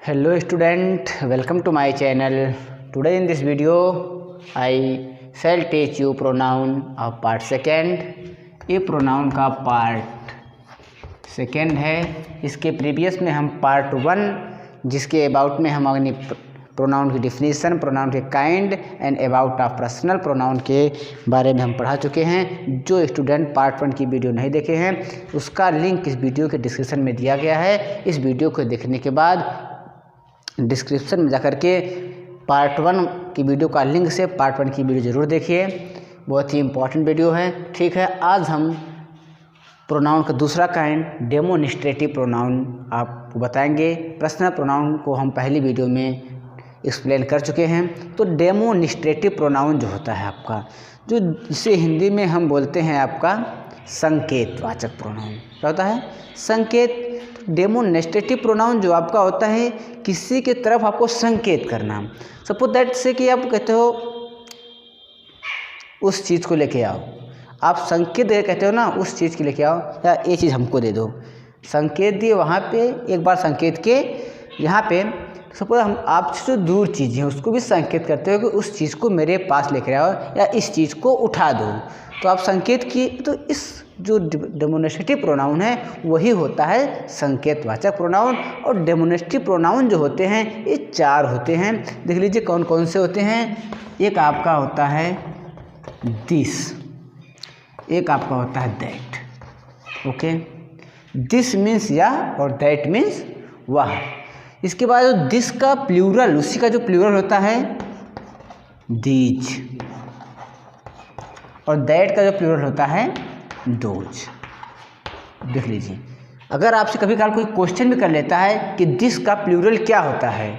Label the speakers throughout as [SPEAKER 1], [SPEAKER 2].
[SPEAKER 1] Hello student, welcome to my channel. Today in this video I shall teach you pronoun of part second. ये pronoun का part second है. इसके previous में हम part 1 जिसके about में हम अपनी प्रोनाउन की डिफिनीसन, प्रोनाउन के kind and about of personal pronoun के बारे में हम पढ़ा चुके हैं. जो स्टूडेंट पार्ट 1 की वीडियो नहीं देखे हैं उसका लिंक इस वीडियो के डिस्क्रिप्शन में दिया गया है. इस वीडियो को देखने के बाद डिस्क्रिप्शन में जाकर के पार्ट 1 की वीडियो का लिंक से पार्ट 1 की वीडियो ज़रूर देखिए. बहुत ही इम्पोर्टेंट वीडियो है. ठीक है, आज हम प्रोनाउन का दूसरा काइंड डेमोनिस्ट्रेटिव प्रोनाउन आपको बताएंगे. पर्सनल प्रोनाउन को हम पहली वीडियो में एक्सप्लेन कर चुके हैं. तो डेमोनिस्ट्रेटिव प्रोनाउन जो होता है आपका, जो जिसे हिंदी में हम बोलते हैं आपका संकेतवाचक प्रोनाउन. क्या होता है? संकेत. डेमोनिस्ट्रेटिव प्रोनाउन जो आपका होता है किसी के तरफ आपको संकेत करना. सपोज दैट से कि आप कहते हो उस चीज़ को लेके आओ, आप संकेत दे कहते हो ना उस चीज़ को लेके आओ या ये चीज़ हमको दे दो. संकेत दिए वहाँ पे एक बार संकेत के यहाँ पे सपोज हम आपसे जो दूर चीज़ है उसको भी संकेत करते हो कि उस चीज़ को मेरे पास लेकर आओ या इस चीज़ को उठा दो. तो आप संकेत किए. तो इस जो डेमोनिस्ट्रेटिव प्रोनाउन है वही होता है संकेतवाचक प्रोनाउन. और डेमोनिस्ट्रेटिव प्रोनाउन जो होते हैं ये 4 होते हैं. देख लीजिए कौन कौन से होते हैं. एक आपका होता है दिस, एक आपका होता है दैट. ओके, दिस मीन्स या और दैट मीन्स वह. इसके बाद जो दिस का प्लूरल, उसी का जो प्लूरल होता है दीज, और दैट का जो प्लूरल होता है दोज. देख लीजिए, अगर आपसे कभी कभार कोई क्वेश्चन भी कर लेता है कि दिस का प्लूरल क्या होता है,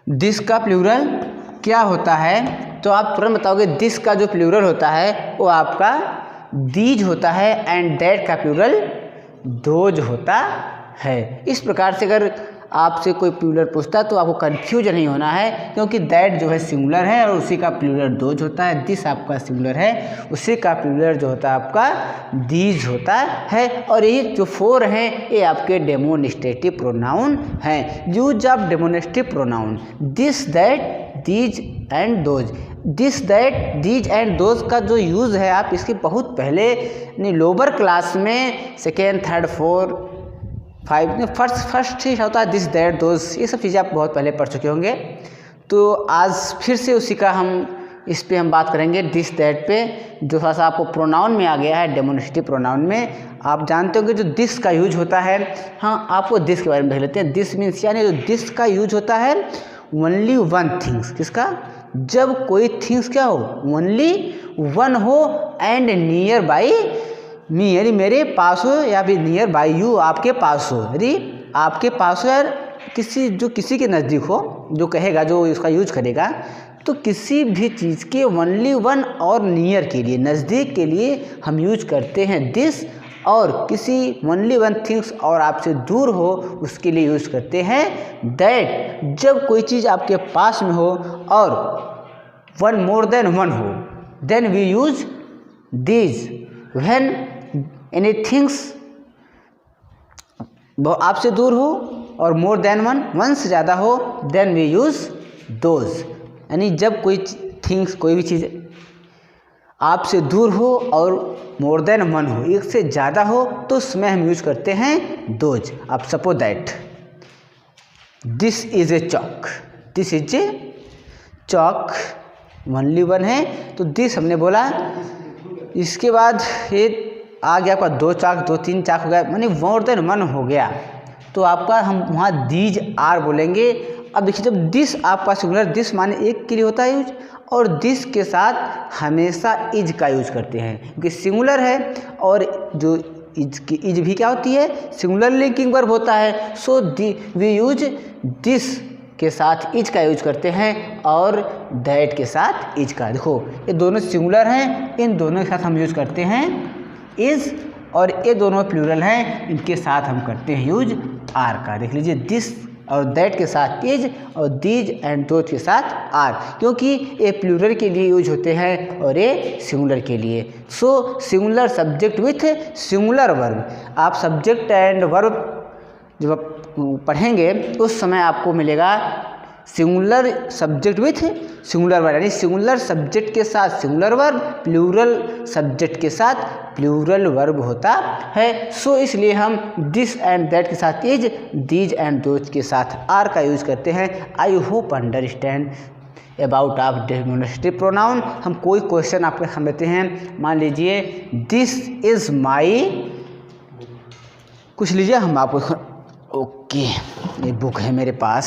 [SPEAKER 1] दिस का प्लूरल क्या होता है, तो आप तुरंत बताओगे दिस का जो प्लूरल होता है वो आपका दीज होता है एंड दैट का प्लूरल दोज होता है. इस प्रकार से अगर आपसे कोई प्लूरल पूछता है तो आपको कन्फ्यूज नहीं होना है, क्योंकि दैट जो है सिंगुलर है और उसी का प्लूरल दोज होता है. दिस आपका सिंगुलर है, उसी का प्लूरल जो होता है आपका दीज होता है. और ये जो 4 हैं ये आपके डेमोनिस्ट्रेटिव प्रोनाउन हैं. Use of demonstrative pronoun this, that, these and those. This, that, these and those का जो यूज़ है आप इसके बहुत पहले लोअर क्लास में सेकेंड, थर्ड, 4, 5 फर्स्ट ही होता है दिस, दैट, दोज. ये सब चीज़ें आप बहुत पहले पढ़ चुके होंगे. तो आज फिर से उसी का इस पे हम बात करेंगे दिस, दैट पे, जो थोड़ा सा आपको प्रोनाउन में आ गया है. डेमोनिस्ट्रेटिव प्रोनाउन में आप जानते होंगे जो दिस का यूज होता है. हाँ, आपको दिस के बारे में देख लेते हैं. दिस मीन्स यानी जो दिस का यूज होता है ओनली वन थिंग्स. किसका? जब कोई थिंग्स क्या हो, ओनली वन हो एंड नियर बाई मी, यानी मेरे पास हो या फिर नियर बाई यू, आपके पास हो. यदि आपके पास हो यार किसी के नज़दीक हो, जो कहेगा, जो इसका यूज करेगा, तो किसी भी चीज़ के ओनली वन और नियर के लिए, नज़दीक के लिए हम यूज करते हैं दिस. और किसी ओनली वन थिंग्स और आपसे दूर हो उसके लिए यूज करते हैं दैट. जब कोई चीज़ आपके पास में हो और वन मोर देन वन हो then we use this. When any things आपसे दूर हो और मोर देन वन से ज़्यादा हो देन वी यूज दोज. यानी जब कोई थिंग्स, कोई भी चीज़ आपसे दूर हो और मोर देन वन हो, एक से ज़्यादा हो, तो उसमें हम यूज करते हैं दोज. आप suppose that this is a chalk, this is a chalk, only one है तो दिस हमने बोला. इसके बाद ये आ गया आपका 2 चाक, 2-3 चाक हो गया, माने मोर देन वन हो गया, तो आपका हम वहाँ दीज आर बोलेंगे. अब देखिए, जब दिस आपका सिंगुलर, दिस माने एक के लिए होता है यूज, और दिस के साथ हमेशा इज का यूज करते हैं क्योंकि सिंगुलर है. और जो इज भी क्या होती है, सिंगुलर लिंकिंग वर्ब होता है. सो वी यूज दिस के साथ इज का यूज करते हैं और दैट के साथ इज का. देखो ये दोनों सिंगुलर हैं, इन दोनों के साथ हम यूज करते हैं इज, और ये दोनों प्लूरल हैं, इनके साथ हम करते हैं यूज आर का. देख लीजिए, दिस और दैट के साथ इज और दीज एंड दोज के साथ आर, क्योंकि ये प्लूरल के लिए यूज होते हैं और ये सिंगुलर के लिए. So singular subject with singular verb. आप सब्जेक्ट एंड वर्ब जब आप पढ़ेंगे उस समय आपको मिलेगा singular subject with singular verb, यानी सिंगुलर सब्जेक्ट के साथ सिंगुलर वर्ब, प्लूरल सब्जेक्ट के साथ प्लूरल वर्ब होता है। सो इसलिए हम दिस एंड दैट के साथ इज, दीज एंड दोज के साथ आर का यूज करते हैं। I hope understand about of demonstrative pronoun. हम कोई क्वेश्चन आपके सामने देते हैं, मान लीजिए दिस इज माई, कुछ लीजिए हम आपको, ओके ये बुक है मेरे पास,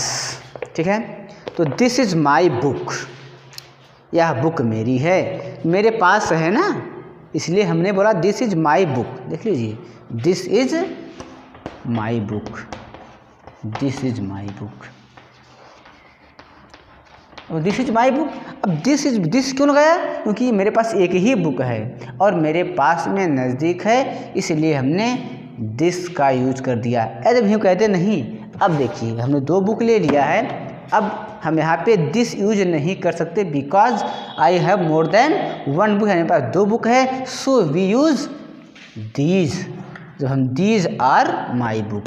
[SPEAKER 1] ठीक है, तो दिस इज माई बुक, यह बुक मेरी है, मेरे पास है ना, इसलिए हमने बोला दिस इज माई बुक। देख लीजिए, this is my book, this is my book, और दिस इज माई बुक। अब दिस क्यों लगाया? क्योंकि मेरे पास एक ही बुक है और मेरे पास में नज़दीक है, इसलिए हमने दिस का यूज कर दिया। ऐसे भी हम कहते नहीं। अब देखिए हमने 2 बुक ले लिया है, अब हम यहाँ पे दिस यूज नहीं कर सकते because I have more than 1 book है, मेरे पास 2 बुक है, सो वी यूज दीज। जब हम these are my book,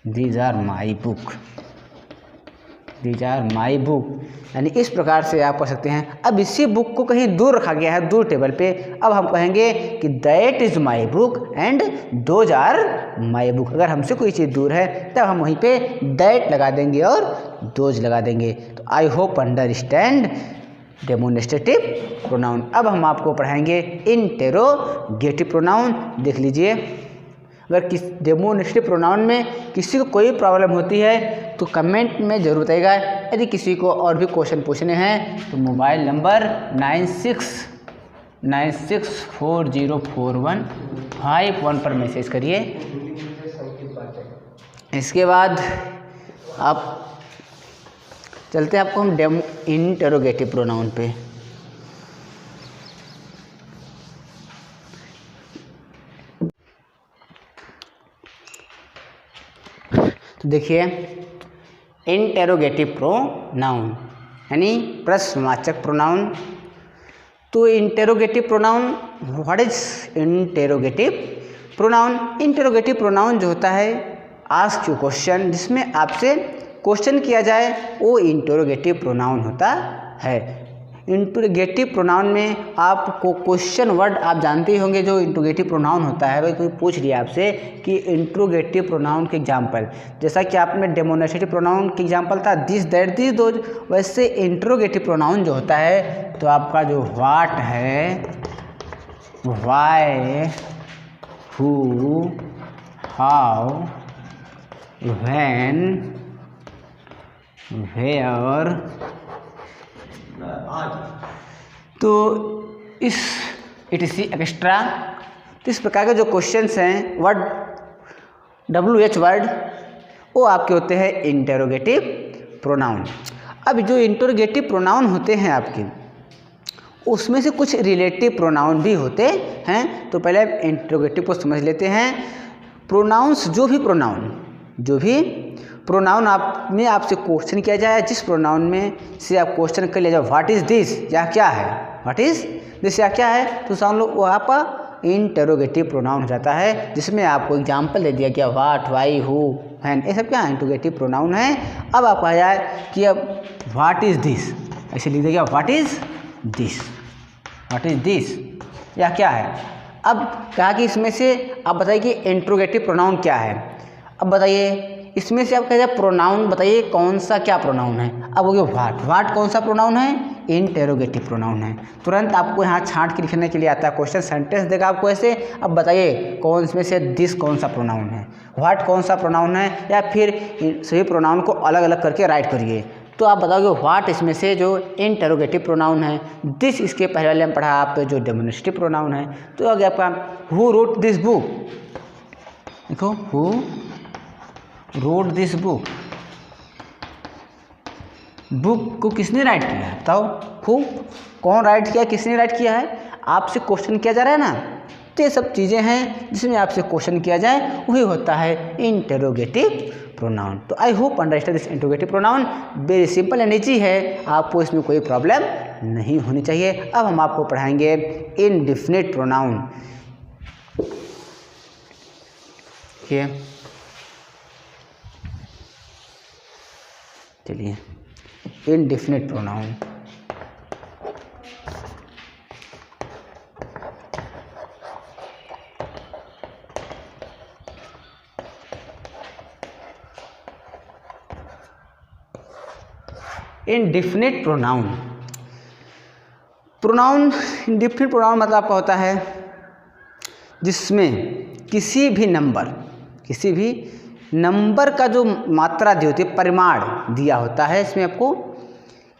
[SPEAKER 1] these are my book, these are my book, यानी इस प्रकार से आप पढ़ सकते हैं। अब इसी बुक को कहीं दूर रखा गया है, दूर टेबल पे, अब हम कहेंगे कि that is my book and those are my book. अगर हमसे कोई चीज़ दूर है तब हम वहीं पे दैट लगा देंगे और दोज लगा देंगे। तो I hope understand demonstrative pronoun. अब हम आपको पढ़ाएंगे इंटेरोगेटिव प्रोनाउन। देख लीजिए, अगर किस डेमोन्स्ट्रेटिव प्रोनाउन में किसी को कोई प्रॉब्लम होती है तो कमेंट में ज़रूर बताइएगा। यदि किसी को और भी क्वेश्चन पूछने हैं तो मोबाइल नंबर 96404151 पर मैसेज करिए। इसके बाद आप चलते हैं, आपको हम इंटेरोगेटिव प्रोनाउन पे। तो देखिए, इंटेरोगेटिव प्रोनाउन यानी प्रश्नवाचक प्रोनाउन। तो interrogative pronoun, what is interrogative pronoun? Interrogative pronoun जो होता है आस्क यू क्वेश्चन, जिसमें आपसे क्वेश्चन किया जाए, वो इंटेरोगेटिव प्रोनाउन होता है। इंटेरोगेटिव प्रोनाउन में आपको क्वेश्चन वर्ड आप जानते ही होंगे जो इंटेरोगेटिव प्रोनाउन होता है। भाई कोई पूछ लिया आपसे कि इंटेरोगेटिव प्रोनाउन के एग्जांपल, जैसा कि आप में डेमोन्स्ट्रेटिव प्रोनाउन के एग्जांपल था दिस दैट दिस दोज, वैसे इंटेरोगेटिव प्रोनाउन जो होता है तो आपका जो व्हाट है, why, who, how, when, where, तो इस etc एक्स्ट्रा, तो इस प्रकार के जो क्वेश्चंस हैं वर्ड WH वर्ड, वो आपके होते हैं इंटेरोगेटिव प्रोनाउन। अब जो इंटेरोगेटिव प्रोनाउन होते हैं आपके, उसमें से कुछ रिलेटिव प्रोनाउन भी होते हैं। तो पहले इंटेरोगेटिव को समझ लेते हैं। प्रोनाउंस, जो भी प्रोनाउन आप में आपसे क्वेश्चन किया जाए, जिस प्रोनाउन में से आप क्वेश्चन कर लिया जाए व्हाट इज़ दिस, या क्या है, व्हाट इज़ दिस या क्या है, तो समझ लो वो आपका इंटेरोगेटिव प्रोनाउन हो जाता है, जिसमें आपको एग्जांपल दे दिया गया व्हाट, व्हाई, हु, व्हेन, ये सब क्या इंटेरोगेटिव प्रोनाउन है। अब आप कहा जाए कि अब व्हाट इज़ दिस, ऐसे लिख दिया what is this, what is this या क्या है। अब कहा कि इसमें से आप बताइए कि इंटेरोगेटिव प्रोनाउन क्या है। अब बताइए इसमें से आप कहिए प्रोनाउन बताइए कौन सा क्या प्रोनाउन है। अब वो व्हाट कौन सा प्रोनाउन है, इंटेरोगेटिव प्रोनाउन है। तुरंत आपको यहाँ छांट के लिखने के लिए आता है, क्वेश्चन सेंटेंस देगा आपको ऐसे। अब बताइए कौन इसमें से दिस कौन सा प्रोनाउन है, व्हाट कौन सा प्रोनाउन है, या फिर सभी प्रोनाउन को अलग अलग करके राइट करिए। तो आप बताओगे व्हाट इसमें से जो इंटेरोगेटिव प्रोनाउन है, दिस इसके पहले वाले में पढ़ा आप जो डेमोन्स्ट्रेटिव प्रोनाउन है। तो आगे आपका हु रोट दिस बुक, देखो who wrote this book, book को किसने राइट किया है बताओ, हु, कौन राइट किया, किसने राइट किया है, आपसे क्वेश्चन किया जा रहा है ना। तो ये सब चीज़ें हैं जिसमें आपसे क्वेश्चन किया जाए, वही होता है इंटेरोगेटिव प्रोनाउन। तो I hope understand this interrogative pronoun, very simple and easy है, आपको इसमें कोई प्रॉब्लम नहीं होनी चाहिए। अब हम आपको पढ़ाएंगे इनडेफिनिट प्रोनाउन। ये चलिए indefinite pronoun. Indefinite pronoun, pronoun indefinite pronoun मतलब आपका होता है जिसमें किसी भी नंबर का जो मात्रा दी होती है, परिमाण दिया होता है। इसमें आपको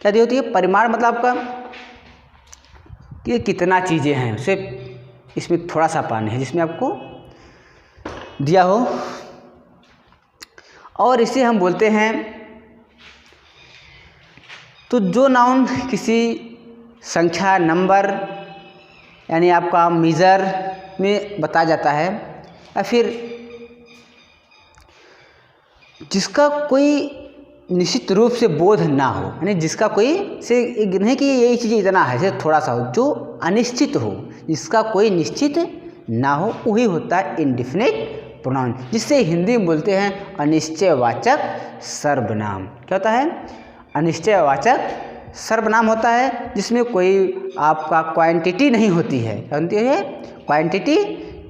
[SPEAKER 1] क्या दी होती है? परिमाण मतलब आपका ये कितना चीज़ें हैं, उसे इसमें थोड़ा सा पानी है जिसमें आपको दिया हो, और इसे हम बोलते हैं। तो जो नाउन किसी संख्या, नंबर यानी आपका मीज़र में बताया जाता है, या फिर जिसका कोई निश्चित रूप से बोध ना हो, यानी जिसका कोई से नहीं कि यही चीज़ इतना है, जैसे थोड़ा सा हो, जो अनिश्चित हो, जिसका कोई निश्चित ना हो, वही होता है इनडेफिनिट प्रोनाउन, जिससे हिंदी में बोलते हैं अनिश्चयवाचक सर्वनाम। क्या होता है? अनिश्चयवाचक सर्वनाम होता है जिसमें कोई आपका क्वांटिटी नहीं होती है। क्या होती है? क्वांटिटी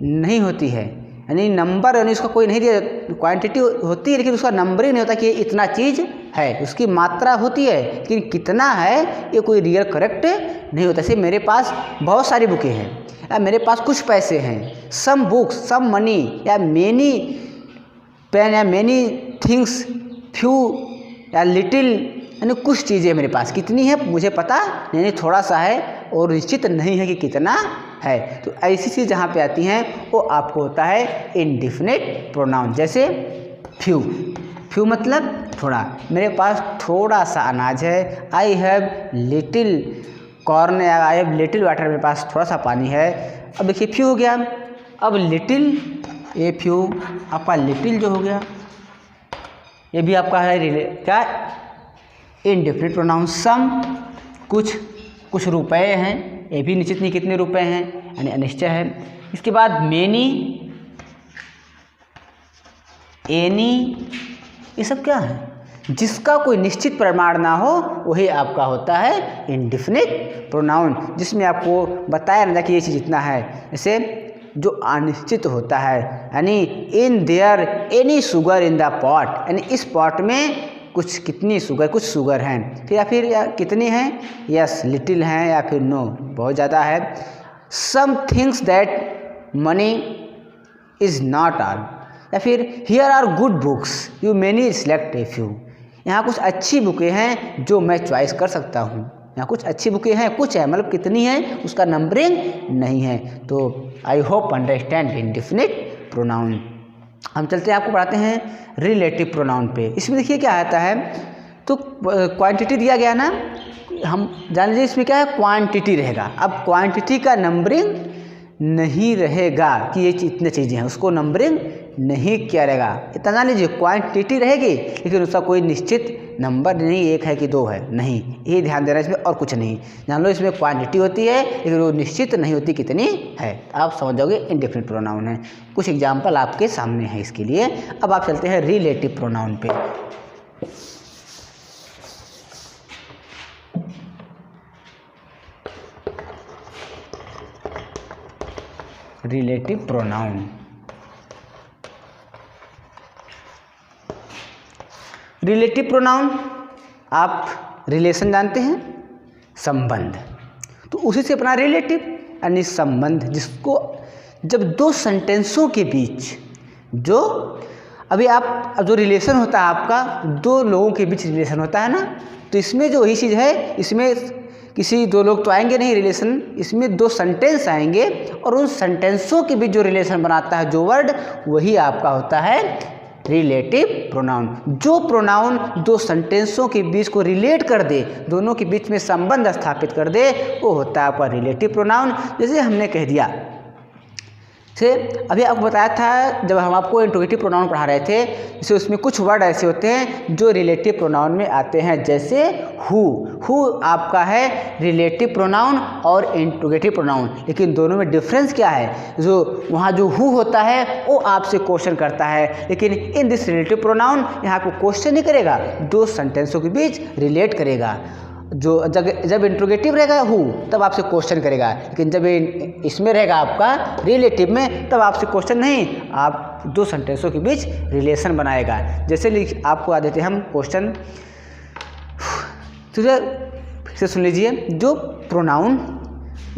[SPEAKER 1] नहीं होती है, यानी नंबर, यानी उसका कोई नहीं दिया, क्वांटिटी होती है लेकिन उसका नंबर ही नहीं होता कि ये इतना चीज़ है। उसकी मात्रा होती है लेकिन कितना है ये कोई रियल करेक्ट नहीं होता। जैसे मेरे पास बहुत सारी बुकें हैं, या मेरे पास कुछ पैसे हैं, सम बुक्स, सम मनी, या मेनी पेन, या मेनी थिंग्स, फ्यू या लिटिल, यानी कुछ चीज़ें मेरे पास, कितनी है मुझे पता नहीं, थोड़ा सा है और निश्चित नहीं है कि कितना है। तो ऐसी चीज़ जहाँ पे आती हैं वो आपको होता है इनडेफिनिट प्रोनाउन। जैसे फ्यू, फ्यू मतलब थोड़ा, मेरे पास थोड़ा सा अनाज है। आई हैव लिटिल कॉर्न, या आई हैव लिटिल वाटर, मेरे पास थोड़ा सा पानी है। अब देखिए फ्यू हो गया। अब लिटिल, ये फ्यू आपका लिटिल जो हो गया, ये भी आपका है क्या? Indefinite pronoun. सम, कुछ रुपए हैं, ये भी निश्चित नहीं कितने रुपए हैं, यानी अनिश्चय है। इसके बाद मेनी, एनी, ये सब क्या है? जिसका कोई निश्चित परिमाण ना हो वही आपका होता है इनडेफिनिट प्रोनाउन, जिसमें आपको बताया ना कि ये चीज़ इतना है। जैसे जो अनिश्चित होता है, यानी in their any sugar in the pot, यानी इस पॉट में कुछ कितनी शुगर, कुछ शुगर हैं, फिर या फिर या कितनी हैं, यस लिटिल हैं, या फिर नो बहुत ज़्यादा है। Some things that money is not all, या फिर here are good books you many select a few, यहाँ कुछ अच्छी बुकें हैं जो मैं चॉइस कर सकता हूँ। यहाँ कुछ अच्छी बुकें हैं, कुछ है मतलब कितनी है उसका नंबरिंग नहीं है। तो I hope understand indefinite pronoun. हम चलते हैं, आपको पढ़ाते हैं रिलेटिव प्रोनाउन पे। इसमें देखिए क्या आता है, तो क्वांटिटी दिया गया ना, हम जान लीजिए इसमें क्या है, क्वांटिटी रहेगा। अब क्वांटिटी का नंबरिंग नहीं रहेगा कि ये इतने चीज़ें हैं, उसको नंबरिंग नहीं किया रहेगा। इतना जान लीजिए क्वांटिटी रहेगी लेकिन उसका कोई निश्चित नंबर नहीं, एक है कि दो है, नहीं, ये ध्यान देना इसमें, और कुछ नहीं। जान लो इसमें क्वांटिटी होती है लेकिन वो निश्चित नहीं होती कितनी है। आप समझ जाओगे इनडेफिनिट प्रोनाउन है। कुछ एग्जाम्पल आपके सामने है इसके लिए। अब आप चलते हैं रिलेटिव प्रोनाउन पे। रिलेटिव प्रोनाउन, रिलेटिव प्रोनाउन आप रिलेशन जानते हैं, संबंध, तो उसी से अपना रिलेटिव यानी संबंध, जिसको जब दो सेंटेंसों के बीच जो अभी आप जो रिलेशन होता है आपका, दो लोगों के बीच रिलेशन होता है ना, तो इसमें जो वही चीज़ है, इसमें किसी दो लोग तो आएंगे नहीं रिलेशन, इसमें दो सेंटेंस आएंगे और उन सेंटेंसों के बीच जो रिलेशन बनाता है जो वर्ड, वही आपका होता है रिलेटिव प्रोनाउन। जो प्रोनाउन दो सेंटेंसों के बीच को रिलेट कर दे, दोनों के बीच में संबंध स्थापित कर दे, वो होता है आपका रिलेटिव प्रोनाउन। जैसे हमने कह दिया से अभी आपको बताया था जब हम आपको इंट्रोगेटिव प्रोनाउन पढ़ा रहे थे, जैसे उसमें कुछ वर्ड ऐसे होते हैं जो रिलेटिव प्रोनाउन में आते हैं, जैसे हु आपका है रिलेटिव प्रोनाउन और इंट्रोगेटिव प्रोनाउन, लेकिन दोनों में डिफरेंस क्या है, जो वहाँ जो हु होता है वो आपसे क्वेश्चन करता है, लेकिन इन दिस रिलेटिव प्रोनाउन यहाँ आपको क्वेश्चन नहीं करेगा, दो सेंटेंसों के बीच रिलेट करेगा। जो जब इंट्रोगेटिव रहेगा हु तब आपसे क्वेश्चन करेगा, लेकिन जब इसमें रहेगा आपका रिलेटिव में तब आपसे क्वेश्चन नहीं, आप दो सेंटेंसों के बीच रिलेशन बनाएगा। जैसे आपको आ देते हैं हम क्वेश्चन, तो फिर से सुन लीजिए। जो प्रोनाउन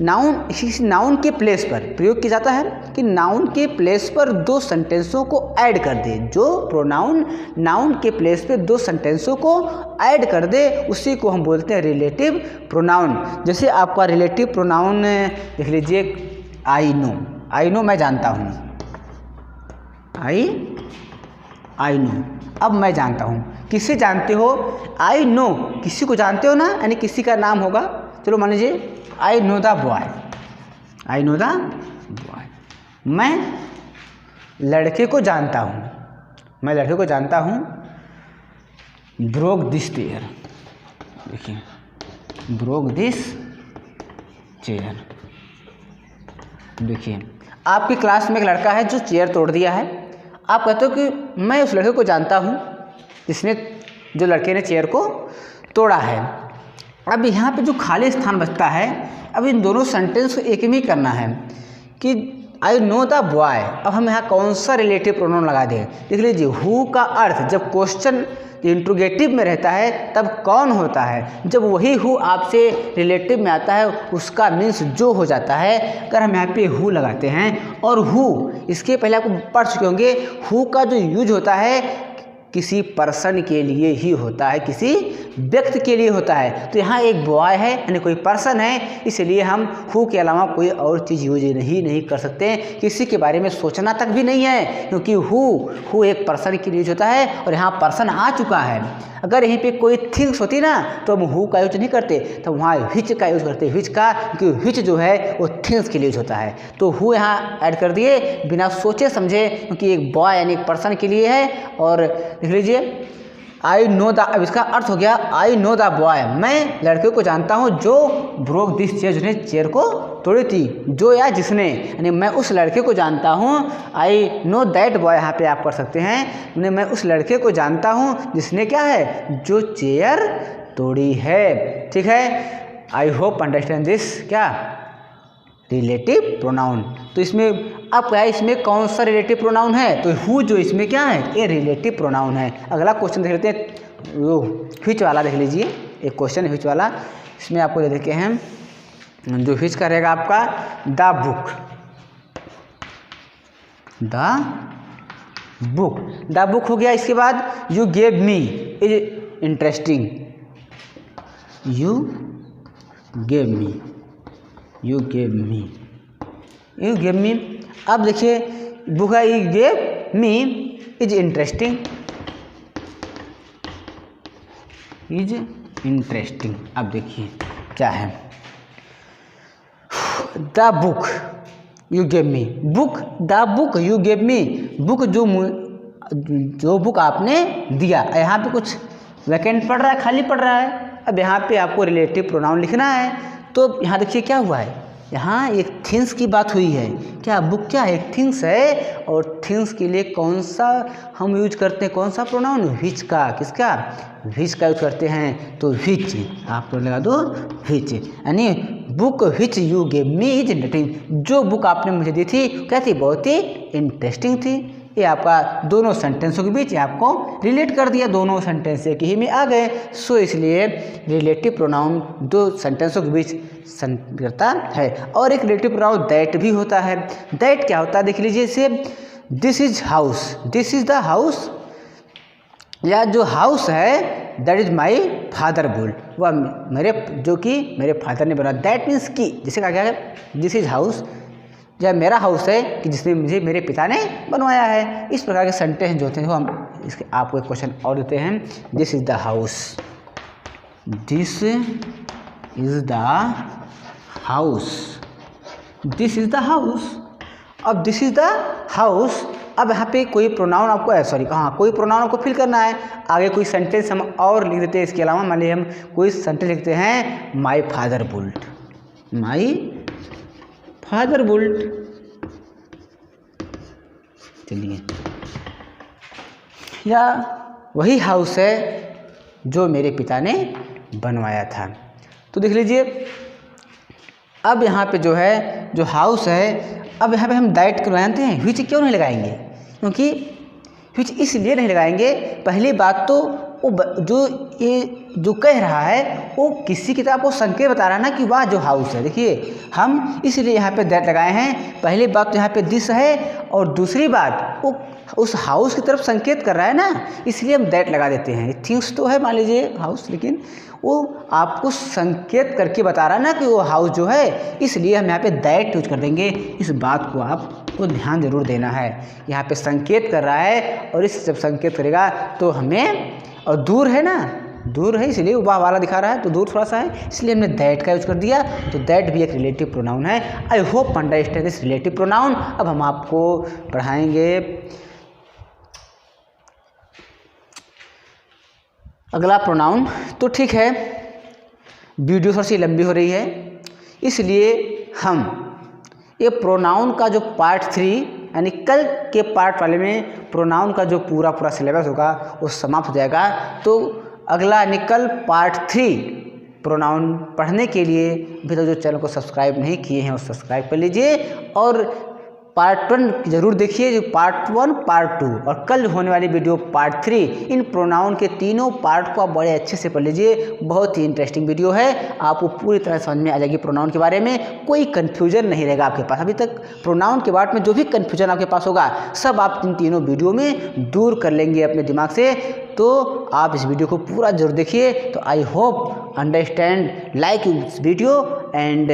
[SPEAKER 1] नाउन के प्लेस पर प्रयोग किया जाता है कि नाउन के प्लेस पर दो सेंटेंसों को ऐड कर दे, जो प्रोनाउन नाउन के प्लेस पे दो सेंटेंसों को ऐड कर दे उसी को हम बोलते हैं रिलेटिव प्रोनाउन। जैसे आपका रिलेटिव प्रोनाउन देख लीजिए, आई नो मैं जानता हूँ, आई नो अब मैं जानता हूँ। किसे जानते हो? आई नो किसी को जानते हो ना, यानी किसी का नाम होगा। चलो मान लीजिए आई नो द बॉय, मैं लड़के को जानता हूँ, ब्रोक दिस चेयर, देखिए ब्रोक दिस चेयर। देखिए आपकी क्लास में एक लड़का है जो चेयर तोड़ दिया है, आप कहते हो कि मैं उस लड़के को जानता हूँ जो लड़के ने चेयर को तोड़ा है। अब यहाँ पे जो खाली स्थान बचता है, अब इन दोनों सेंटेंस को एक में करना है कि आई नो द बॉय। अब हम यहाँ कौन सा रिलेटिव प्रोनाउन लगा दें? देख लीजिए, हु का अर्थ जब क्वेश्चन इंट्रोगेटिव में रहता है तब कौन होता है, जब वही हु आपसे रिलेटिव में आता है उसका मीन्स जो हो जाता है। अगर हम यहाँ पे हु लगाते हैं और हु इसके पहले आपको पढ़ चुके होंगे, हु का जो यूज होता है किसी पर्सन के लिए ही होता है, किसी व्यक्ति के लिए होता है। तो यहाँ एक बॉय है यानी कोई पर्सन है, इसलिए हम हु के अलावा कोई और चीज़ यूज नहीं कर सकते, किसी के बारे में सोचना तक भी नहीं है, क्योंकि हु एक पर्सन के लिए यूज होता है और यहाँ पर्सन आ चुका है। अगर यहीं पे कोई थिंग्स होती ना तो हम हु का यूज नहीं करते, तो वहाँ विच का यूज करते, विच का, क्योंकि विच जो है वो थिंग्स के लिए यूज होता है। तो हु यहाँ ऐड कर दिए बिना सोचे समझे, क्योंकि एक बॉय यानी एक पर्सन के लिए है। और देख लीजिए आई नो द, अब इसका अर्थ हो गया आई नो द बॉय, मैं लड़के को जानता हूँ जो ब्रोक दिस चेयर, जिसने चेयर को तोड़ी थी, जो या जिसने, यानी मैं उस लड़के को जानता हूँ। आई नो दैट बॉय यहाँ पे आप पढ़ सकते हैं, मैं उस लड़के को जानता हूँ जिसने क्या है, जो चेयर तोड़ी है। ठीक है, आई होप अंडरस्टैंड दिस क्या रिलेटिव प्रोनाउन। तो इसमें अब क्या है, इसमें कौन सा रिलेटिव प्रोनाउन है, तो हु जो इसमें क्या है, ये रिलेटिव प्रोनाउन है। अगला क्वेश्चन देख लेते हैं, वो व्हिच वाला देख लीजिए, एक क्वेश्चन है व्हिच वाला। इसमें आपको दे देते हैं जो व्हिच का रहेगा आपका द बुक हो गया। इसके बाद you gave me is interesting, you gave me. अब देखिए बुक है, you gave me is interesting, अब देखिए क्या है, the book you gave me, the book you gave me, book जो बुक आपने दिया। यहाँ पे कुछ वैकेंट पड़ रहा है, खाली पड़ रहा है। अब यहाँ पे आपको रिलेटिव प्रोनाउन लिखना है। तो यहाँ देखिए क्या हुआ है, यहाँ एक थिंग्स की बात हुई है। क्या बुक क्या है, एक थिंग्स है, और थिंग्स के लिए कौन सा हम यूज करते हैं, कौन सा प्रोनाउन, व्हिच का, किसका, व्हिच का यूज करते हैं। तो व्हिच आप लगा दो, व्हिच, यानी book which you gave me is interesting, जो बुक आपने मुझे दी थी क्या थी, बहुत ही इंटरेस्टिंग थी। ये आपका दोनों सेंटेंसों के बीच आपको रिलेट कर दिया, दोनों सेंटेंस एक ही में आ गए। सो इसलिए रिलेटिव प्रोनाउन दो सेंटेंसों के बीच करता है। और एक रिलेटिव प्रोनाउन दैट भी होता है। दैट क्या होता है देख लीजिए, इसे this is house, this is the house, या जो हाउस है that is my father built, वह मेरे फादर ने बनाया। दैट मीन्स कि जैसे कहा गया है दिस इज हाउस, यह मेरा हाउस है कि जिसने मुझे मेरे पिता ने बनवाया है। इस प्रकार के सेंटेंस जो होते हैं वो हम इसके आपको एक क्वेश्चन और देते हैं, this is the house, this is the house, this is the house. अब दिस इज द हाउस। अब यहाँ पे कोई प्रोनाउन आपको कोई प्रोनाउन आपको फिल करना है। आगे कोई सेंटेंस हम और लिख देते हैं इसके अलावा। मान लीजिए हम कोई सेंटेंस लिखते हैं my father built, my father built. चलिए, या वही हाउस है जो मेरे पिता ने बनवाया था। तो देख लीजिए, अब यहाँ पे जो है जो हाउस है, अब यहाँ पे हम दैट क्यों लगाते हैं, व्हिच क्यों नहीं लगाएंगे, क्योंकि व्हिच इसलिए नहीं लगाएंगे, पहली बात तो वो जो कह रहा है वो किसी किताब को संकेत बता रहा है ना कि वह जो हाउस है। देखिए, हम इसलिए यहाँ पे दैट लगाए हैं। पहली बात तो यहाँ पे दिस है, और दूसरी बात वो उस हाउस की तरफ संकेत कर रहा है ना, इसलिए हम दैट लगा देते हैं। थिंग्स तो है मान लीजिए हाउस, लेकिन वो आपको संकेत करके बता रहा है ना कि वो हाउस जो है, इसलिए हम यहाँ पे दैट यूज कर देंगे। इस बात को आपको ध्यान जरूर देना है। यहाँ पे संकेत कर रहा है, और इस जब संकेत करेगा तो हमें, और दूर है ना, दूर है इसलिए वह वाला दिखा रहा है तो दूर थोड़ा सा है, इसलिए हमने दैट का यूज कर दिया। तो दैट भी एक रिलेटिव प्रोनाउन है। I hope understand this relative pronoun. अब हम आपको पढ़ाएंगे अगला प्रोनाउन। तो ठीक है, वीडियो थोड़ी सी लंबी हो रही है, इसलिए हम ये प्रोनाउन का जो पार्ट 3 यानी कल के पार्ट वाले में प्रोनाउन का जो पूरा सिलेबस होगा वो समाप्त हो जाएगा। तो अगला यानी कल पार्ट 3 प्रोनाउन पढ़ने के लिए अभी तक जो चैनल को सब्सक्राइब नहीं किए हैं वो सब्सक्राइब कर लीजिए, और पार्ट 1 जरूर देखिए, जो पार्ट 1 पार्ट 2 और कल होने वाली वीडियो पार्ट 3। इन प्रोनाउन के तीनों पार्ट को आप बड़े अच्छे से पढ़ लीजिए, बहुत ही इंटरेस्टिंग वीडियो है। आपको पूरी तरह समझ में आ जाएगी प्रोनाउन के बारे में, कोई कन्फ्यूजन नहीं रहेगा आपके पास। अभी तक प्रोनाउन के बारे में जो भी कन्फ्यूजन आपके पास होगा सब आप इन तीनों वीडियो में दूर कर लेंगे अपने दिमाग से। तो आप इस वीडियो को पूरा जरूर देखिए। तो I hope understand like this video, and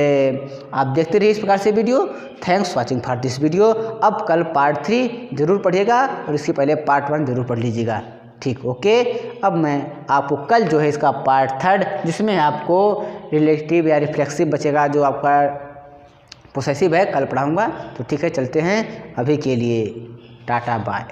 [SPEAKER 1] आप देखते रहिए इस प्रकार से video. Thanks watching for this video. अब कल पार्ट 3 जरूर पढ़िएगा, और इसके पहले पार्ट 1 जरूर पढ़ लीजिएगा। ठीक, ओके। अब मैं आपको कल जो है इसका पार्ट 3 जिसमें आपको रिलेटिव या रिफ्लेक्सिव बचेगा, जो आपका पोसेसिव है, कल पढ़ाऊँगा। तो ठीक है, चलते हैं, अभी के लिए टाटा बाय।